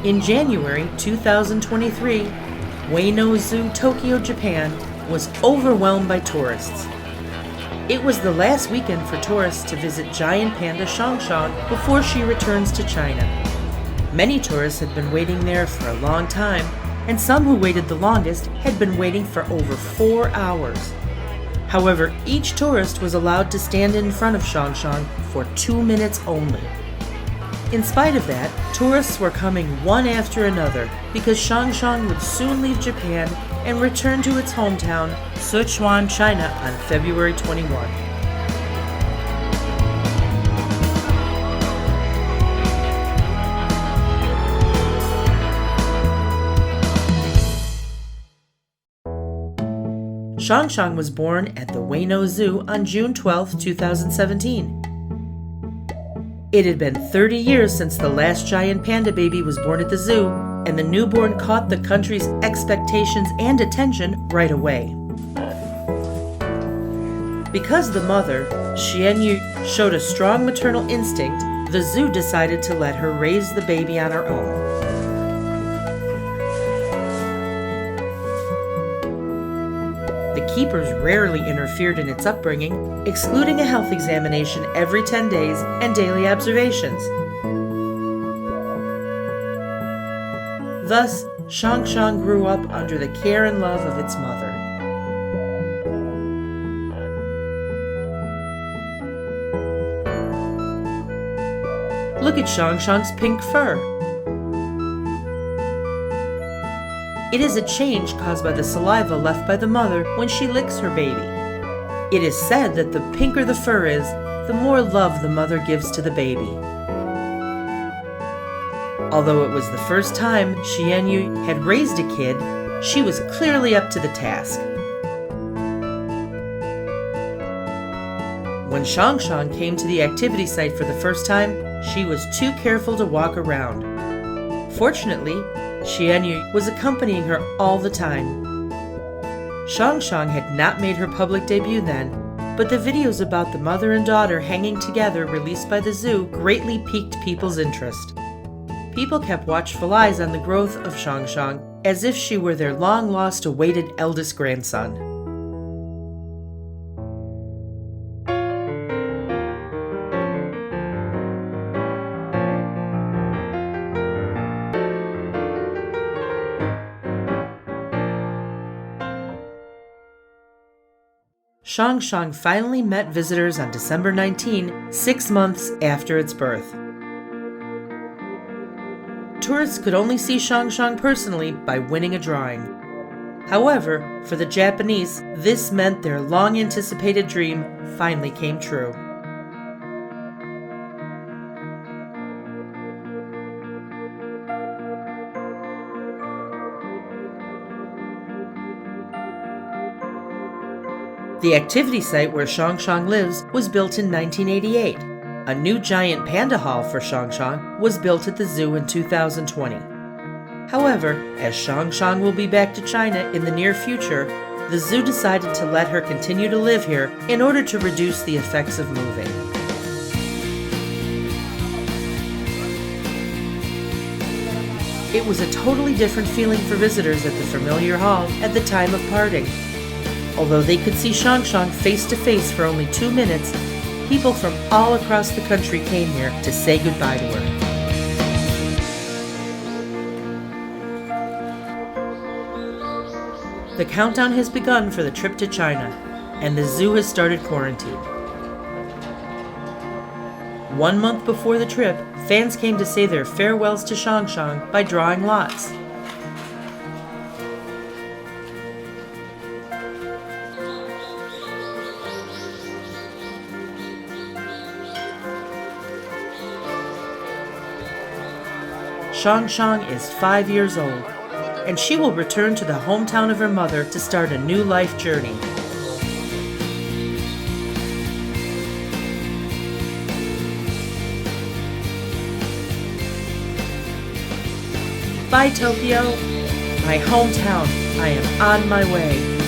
In January 2023, Ueno Zoo, Tokyo, Japan, was overwhelmed by tourists. It was the last weekend for tourists to visit giant panda Xiang Xiang before she returns to China. Many tourists had been waiting there for a long time, and some who waited the longest had been waiting for over 4 hours. However, each tourist was allowed to stand in front of Xiang Xiang for 2 minutes only. In spite of that, tourists were coming one after another because Xiang Xiang would soon leave Japan and return to its hometown, Sichuan, China, on February 21. Xiang Xiang was born at the Ueno Zoo on June 12, 2017. It had been 30 years since the last giant panda baby was born at the zoo, and the newborn caught the country's expectations and attention right away. Because the mother, Xiang Xiang, showed a strong maternal instinct, the zoo decided to let her raise the baby on her own. The keepers rarely interfered in its upbringing, excluding a health examination every 10 days and daily observations. Thus, Xiang Xiang grew up under the care and love of its mother. Look at Xiang Xiang's pink fur. It is a change caused by the saliva left by the mother when she licks her baby. It is said that the pinker the fur is, the more love the mother gives to the baby. Although it was the first time Xiang Xiang had raised a kid, she was clearly up to the task. When Xiang Xiang came to the activity site for the first time, she was too careful to walk around. Fortunately, Xiang Xiang was accompanying her all the time. Xiang Xiang had not made her public debut then, but the videos about the mother and daughter hanging together released by the zoo greatly piqued people's interest. People kept watchful eyes on the growth of Xiang Xiang as if she were their long-lost awaited eldest grandson. Xiang Xiang finally met visitors on December 19, 6 months after its birth. Tourists could only see Xiang Xiang personally by winning a drawing. However, for the Japanese, this meant their long-anticipated dream finally came true. The activity site where Xiang Xiang lives was built in 1988. A new giant panda hall for Xiang Xiang was built at the zoo in 2020. However, as Xiang Xiang will be back to China in the near future, the zoo decided to let her continue to live here in order to reduce the effects of moving. It was a totally different feeling for visitors at the familiar hall at the time of parting. Although they could see Xiang Xiang face to face for only 2 minutes, people from all across the country came here to say goodbye to her. The countdown has begun for the trip to China, and the zoo has started quarantine. 1 month before the trip, fans came to say their farewells to Xiang Xiang by drawing lots. Xiang Xiang is 5 years old, and she will return to the hometown of her mother to start a new life journey. Bye, Tokyo, my hometown. I am on my way.